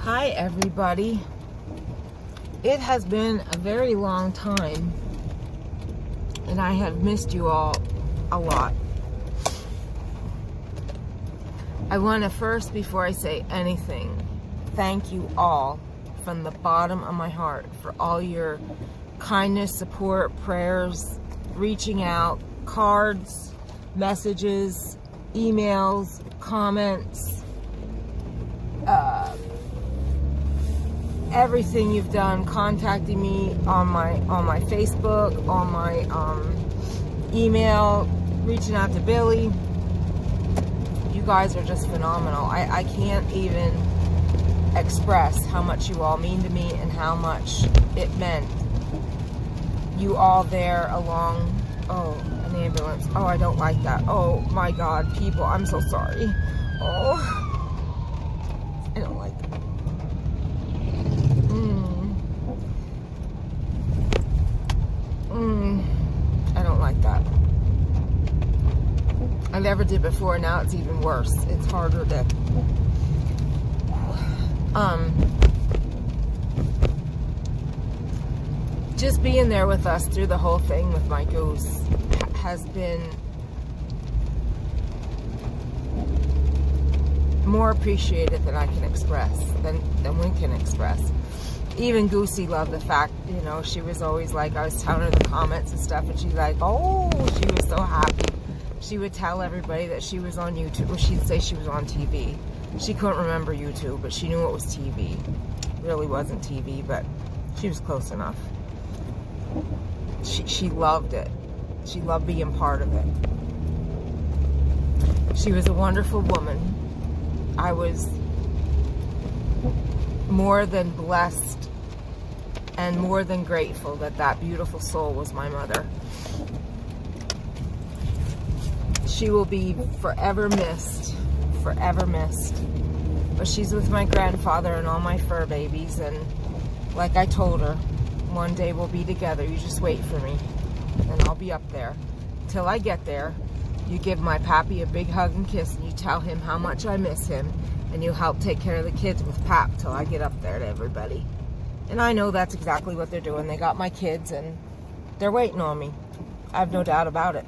Hi everybody. It has been a very long time and I have missed you all a lot. I want to first, before I say anything, thank you all from the bottom of my heart for all your kindness, support, prayers, reaching out, cards, messages, emails, comments, everything you've done, contacting me on my Facebook, on my email, reaching out to Billy. You guys are just phenomenal. I can't even express how much you all mean to me and how much it meant. You all there along. Oh, an ambulance. Oh, I don't like that. Oh my God, people, I'm so sorry. Oh, I don't like that. I don't like that. I never did before, now it's even worse. It's harder to just being there with us through the whole thing with my goose has been more appreciated than I can express, than we can express. Even Goosey loved the fact, you know, she was always like, I was telling her the comments and stuff, and she's like, oh, she was so happy. She would tell everybody that she was on YouTube, or she'd say she was on TV. She couldn't remember YouTube, but she knew it was TV. It really wasn't TV, but she was close enough. She loved it. She loved being part of it. She was a wonderful woman. I was more than blessed and more than grateful that that beautiful soul was my mother. She will be forever missed, forever missed. But she's with my grandfather and all my fur babies, and like I told her, one day we'll be together. You just wait for me, and I'll be up there. Till I get there, you give my pappy a big hug and kiss, and you tell him how much I miss him, and you help take care of the kids with Pap till I get up there to everybody. And I know that's exactly what they're doing. They got my kids, and they're waiting on me. I have no doubt about it.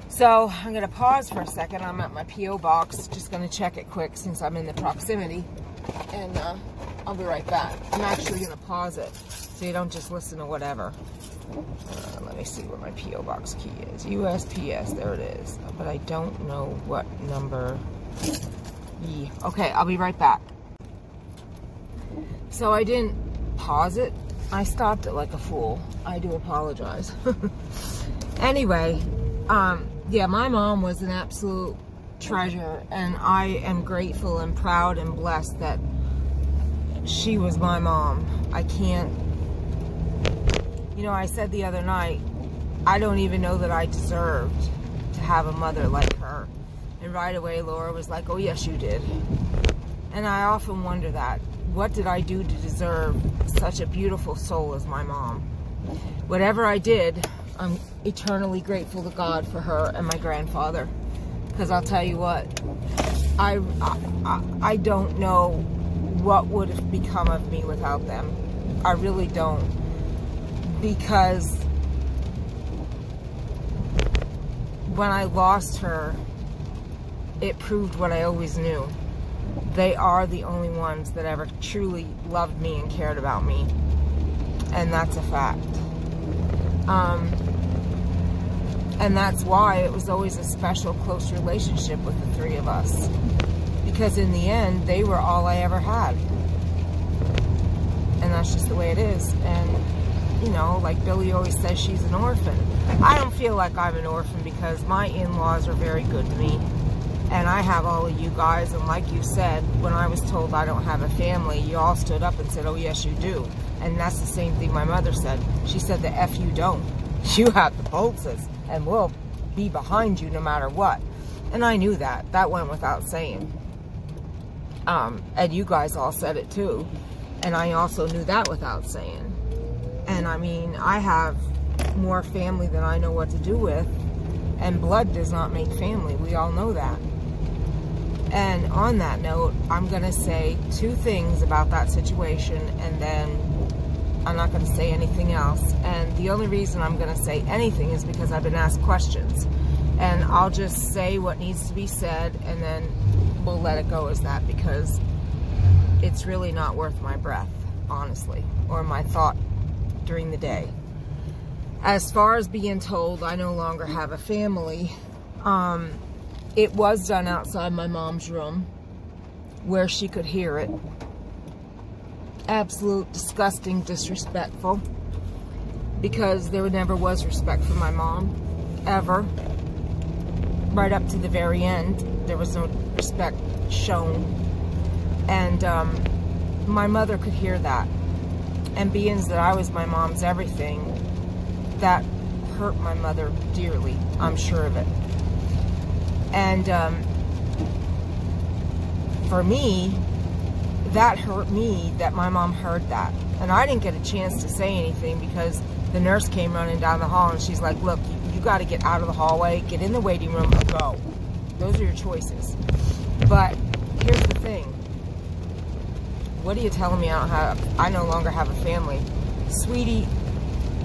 So I'm going to pause for a second. I'm at my P.O. box. Just going to check it quick since I'm in the proximity. And I'll be right back. I'm actually going to pause it so you don't just listen to whatever. Let me see where my P.O. box key is. USPS, there it is. But I don't know what number. Okay, I'll be right back. So I didn't pause it. I stopped it like a fool. I do apologize. Anyway, yeah, my mom was an absolute treasure, and I am grateful and proud and blessed that she was my mom. I can't, you know, I said the other night, I don't even know that I deserved to have a mother like her. And right away, Laura was like, oh, yes, you did. And I often wonder that. What did I do to deserve such a beautiful soul as my mom? Whatever I did, I'm eternally grateful to God for her and my grandfather. Because I'll tell you what, I don't know what would have become of me without them. I really don't. Because when I lost her, it proved what I always knew. They are the only ones that ever truly loved me and cared about me. And that's a fact. And that's why it was always a special, close relationship with the three of us. Because in the end, they were all I ever had. And that's just the way it is. And, you know, like Billy always says, she's an orphan. I don't feel like I'm an orphan because my in-laws are very good to me. And I have all of you guys, and like you said, when I was told I don't have a family, you all stood up and said, oh yes you do. And that's the same thing my mother said. She said, the F you don't. You have the Boltzes, and we'll be behind you no matter what. And I knew that. That went without saying. And you guys all said it too. And I also knew that without saying. And I mean, I have more family than I know what to do with. And blood does not make family. We all know that. And on that note, I'm going to say 2 things about that situation, and then I'm not going to say anything else. And the only reason I'm going to say anything is because I've been asked questions. And I'll just say what needs to be said, and then we'll let it go as that, because it's really not worth my breath, honestly, or my thought during the day. As far as being told I no longer have a family, it was done outside my mom's room where she could hear it. Absolute disgusting, disrespectful, because there never was respect for my mom, ever. Right up to the very end, there was no respect shown. And my mother could hear that. And being that I was my mom's everything, that hurt my mother dearly. I'm sure of it. And for me, that hurt me that my mom heard that. And I didn't get a chance to say anything because the nurse came running down the hall and she's like, look, you got to get out of the hallway, get in the waiting room, or go. Those are your choices. But here's the thing. What are you telling me I no longer have a family? Sweetie,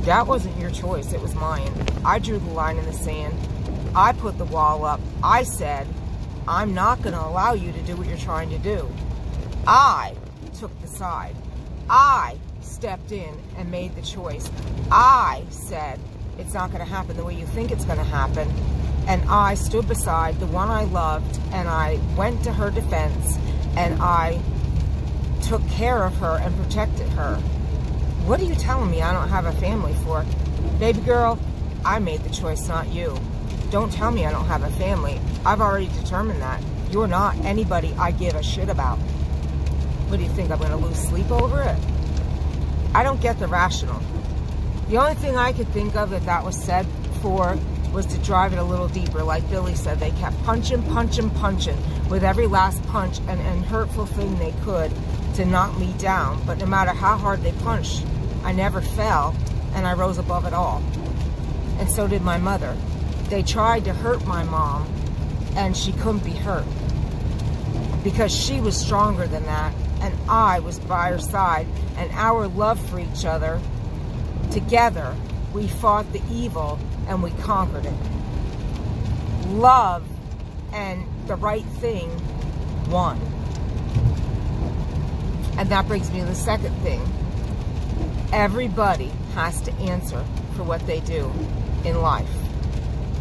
that wasn't your choice. It was mine. I drew the line in the sand. I put the wall up. I said, I'm not going to allow you to do what you're trying to do. I took the side. I stepped in and made the choice. I said, it's not going to happen the way you think it's going to happen. And I stood beside the one I loved, and I went to her defense, and I took care of her and protected her. What are you telling me I don't have a family for? Baby girl, I made the choice, not you. Don't tell me I don't have a family. I've already determined that. You're not anybody I give a shit about. What do you think, I'm going to lose sleep over it? I don't get the rational. The only thing I could think of that was said for was to drive it a little deeper. Like Billy said, they kept punching with every last punch and hurtful thing they could to knock me down. But no matter how hard they punched, I never fell, and I rose above it all. And so did my mother. They tried to hurt my mom, and she couldn't be hurt because she was stronger than that, and I was by her side. And our love for each other, together, we fought the evil and we conquered it. Love and the right thing won. And that brings me to the second thing. Everybody has to answer for what they do in life.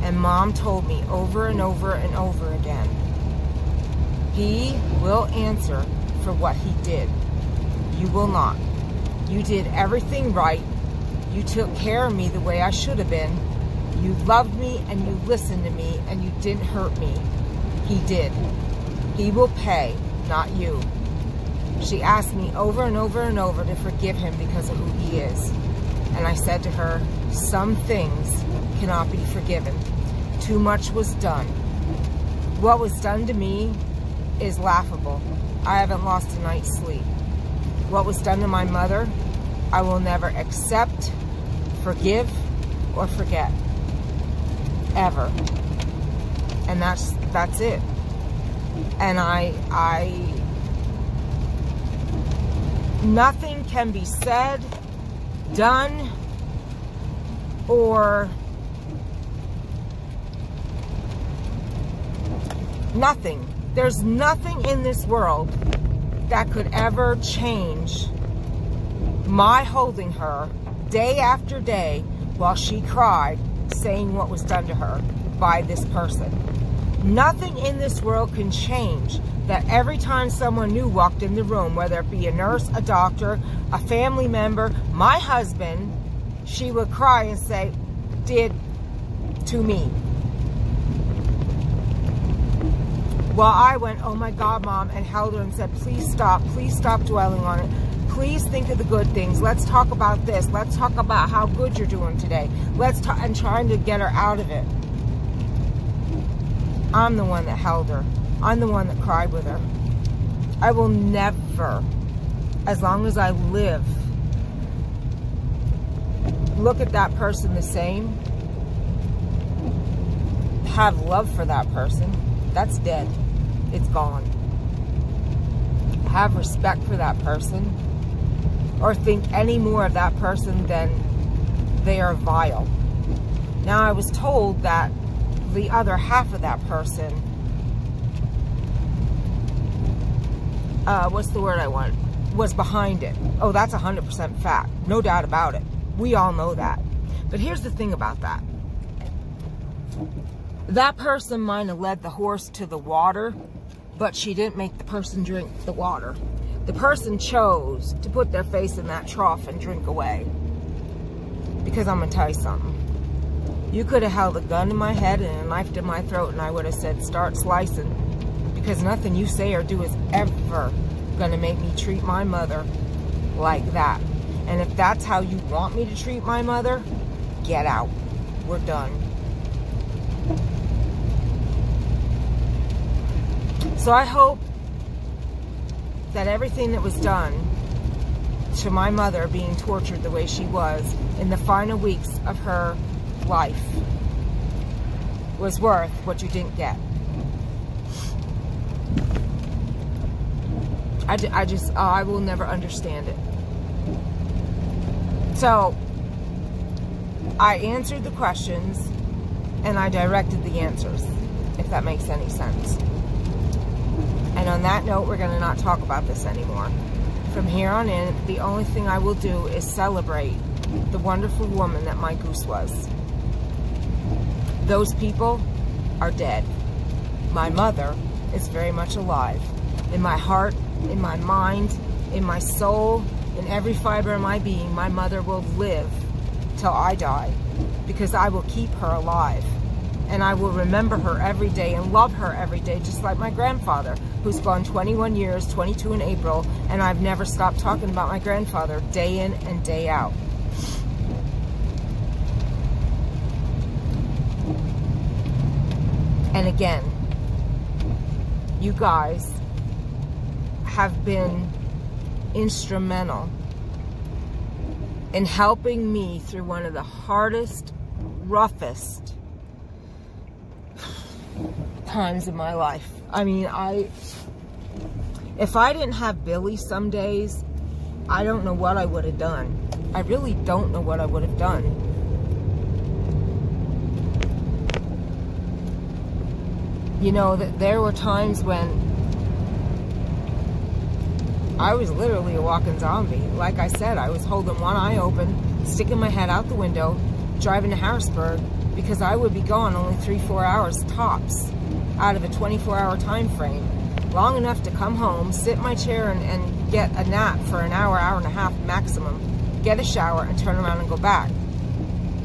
And Mom told me over and over and over again, he will answer for what he did. You will not. You did everything right. You took care of me the way I should have been. You loved me and you listened to me and you didn't hurt me. He did. He will pay, not you. She asked me over and over and over to forgive him because of who he is. And I said to her, some things cannot be forgiven. Too much was done. What was done to me is laughable. I haven't lost a night's sleep. What was done to my mother, I will never accept, forgive, or forget. Ever. And that's it. And nothing can be said, done, or nothing. There's nothing in this world that could ever change my holding her day after day while she cried, saying what was done to her by this person. Nothing in this world can change that every time someone new walked in the room, whether it be a nurse, a doctor, a family member, my husband, she would cry and say, did to me. Well, I went, oh my God, Mom, and held her and said, please stop dwelling on it. Please think of the good things. Let's talk about this. Let's talk about how good you're doing today. Let's talk, and trying to get her out of it. I'm the one that held her. I'm the one that cried with her. I will never, as long as I live, look at that person the same, have love for that person. That's dead. it's gone. Have respect for that person, or think any more of that person than they are vile. Now, I was told that the other half of that person, what's the word I want, was behind it. Oh, that's 100% fact. No doubt about it. We all know that. But here's the thing about that. That person might have led the horse to the water, but she didn't make the person drink the water. The person chose to put their face in that trough and drink away. Because I'm going to tell you something. You could have held a gun to my head and a knife to my throat, and I would have said, start slicing. Because nothing you say or do is ever going to make me treat my mother like that. And if that's how you want me to treat my mother, get out. We're done. So I hope that everything that was done to my mother being tortured the way she was in the final weeks of her life was worth what you didn't get. I will never understand it. So, I answered the questions and I directed the answers, if that makes any sense. And on that note, we're going to not talk about this anymore. From here on in, the only thing I will do is celebrate the wonderful woman that my goose was. Those people are dead. My mother is very much alive. In my heart, in my mind, in my soul, in every fiber of my being, my mother will live till I die, because I will keep her alive. And I will remember her every day and love her every day, just like my grandfather, who's gone 21 years, 22 in April, and I've never stopped talking about my grandfather day in and day out. And again, you guys have been instrumental in helping me through one of the hardest, roughest times in my life. I mean, if I didn't have Billy some days, I don't know what I would have done. I really don't know what I would have done. You know, that there were times when I was literally a walking zombie. Like I said, I was holding one eye open, sticking my head out the window, driving to Harrisburg, because I would be gone only 3-4 hours tops out of a 24-hour time frame. Long enough to come home, sit in my chair and get a nap for an hour, hour and a half maximum, get a shower, and turn around and go back.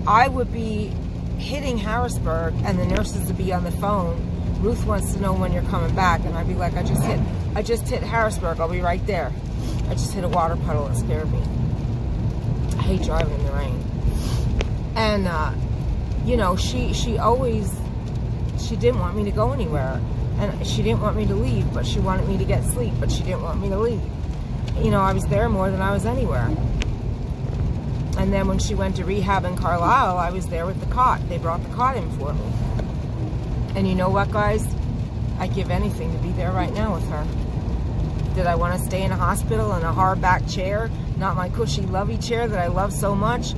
I would be hitting Harrisburg, and the nurses would be on the phone. Ruth wants to know when you're coming back, and I'd be like, I just hit Harrisburg, I'll be right there. I just hit a water puddle, it scared me. I hate driving in the rain. And, you know, she didn't want me to go anywhere. And she didn't want me to leave, but she wanted me to get sleep, but she didn't want me to leave. You know, I was there more than I was anywhere. And then when she went to rehab in Carlisle, I was there with the cot. They brought the cot in for me. And you know what, guys? I'd give anything to be there right now with her. Did I want to stay in a hospital in a hard-back chair, not my cushy, lovey chair that I love so much,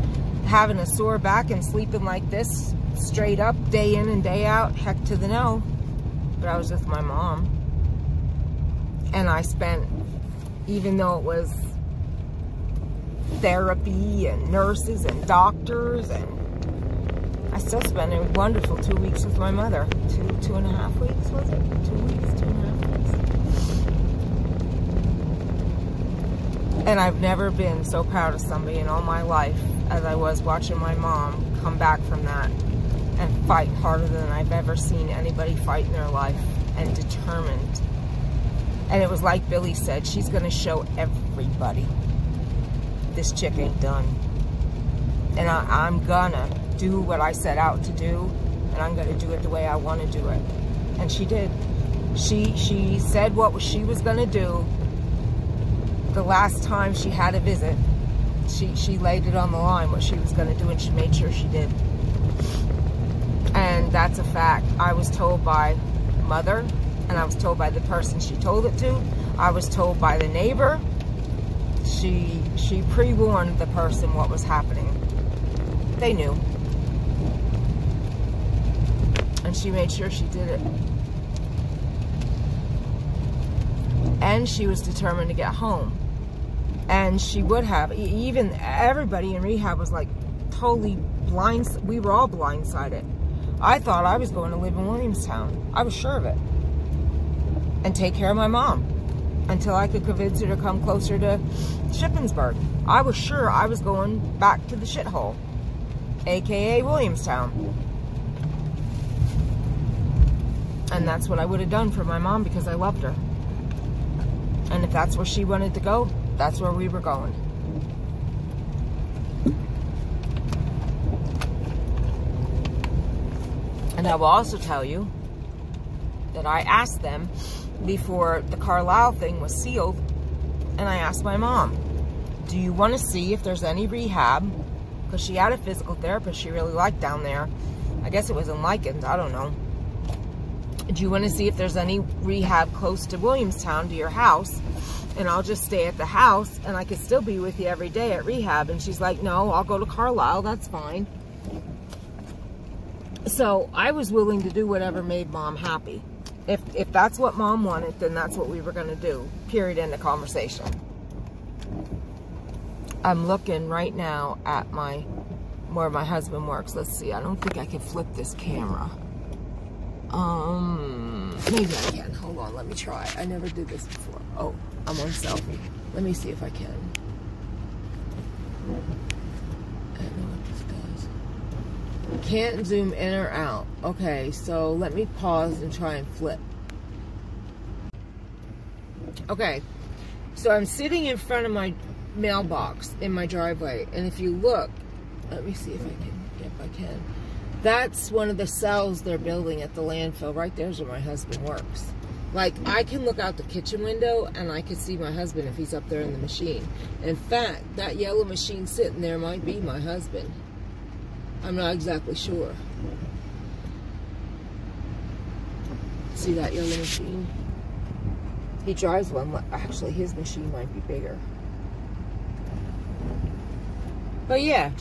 having a sore back and sleeping like this, straight up, day in and day out? Heck to the no. But I was with my mom. And I spent, even though it was therapy and nurses and doctors, and I still spent a wonderful 2 weeks with my mother. 2.5 weeks, was it? 2 weeks, 2.5 weeks. And I've never been so proud of somebody in all my life as I was watching my mom come back from that and fight harder than I've ever seen anybody fight in their life, and determined. And it was like Billy said, she's going to show everybody this chick ain't done. And I'm gonna do what I set out to do, and I'm gonna do it the way I want to do it. And she did. She said what she was gonna do the last time she had a visit. She laid it on the line what she was gonna do, and she made sure she did. And that's a fact. I was told by mother, And I was told by the person she told it to. I was told by the neighbor. She pre-warned the person what was happening. They knew. And she made sure she did it. And she was determined to get home. And she would have. Even everybody in rehab was like totally blind. We were all blindsided. I thought I was going to live in Williamstown. I was sure of it. And take care of my mom until I could convince her to come closer to Shippensburg. I was sure I was going back to the shithole, aka Williamstown. And that's what I would have done for my mom because I loved her. And if that's where she wanted to go, that's where we were going. And I will also tell you that I asked them before the Carlisle thing was sealed, and I asked my mom, do you want to see if there's any rehab? Because she had a physical therapist she really liked down there. I guess it was in Lycans, I don't know. Do you want to see if there's any rehab close to Williamstown, to your house? And I'll just stay at the house, and I could still be with you every day at rehab. And she's like, no, I'll go to Carlisle, that's fine. So I was willing to do whatever made Mom happy. If that's what Mom wanted, then that's what we were going to do. Period, end of conversation. I'm looking right now at where my husband works. Let's see. I don't think I can flip this camera. Maybe I can. Hold on. Let me try. I never did this before. Oh, I'm on selfie. Let me see if I can. I don't know what this does. Can't zoom in or out. Okay, so let me pause and try and flip. Okay, so I'm sitting in front of my mailbox in my driveway, and if you look, let me see if I can. That's one of the cells they're building at the landfill. Right there's where my husband works. Like, I can look out the kitchen window and I can see my husband if he's up there in the machine. In fact, that yellow machine sitting there might be my husband. I'm not exactly sure. See that yellow machine? He drives one. Actually, his machine might be bigger. But yeah,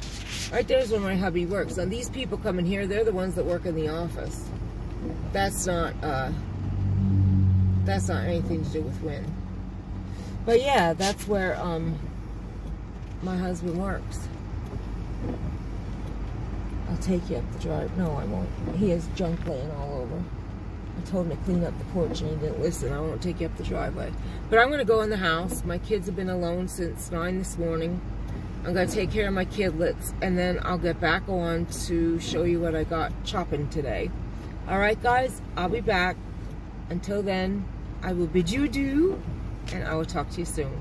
right there's where my hubby works. Now these people coming here, they're the ones that work in the office. That's not anything to do with Wynn. But yeah, that's where my husband works. I'll take you up the drive. No, I won't. He has junk laying all over. I told him to clean up the porch and he didn't listen. I won't take you up the driveway. But I'm going to go in the house. My kids have been alone since 9 this morning. I'm going to take care of my kidlets, and then I'll get back on to show you what I got chopping today. Alright guys, I'll be back. Until then, I will bid you adieu, and I will talk to you soon.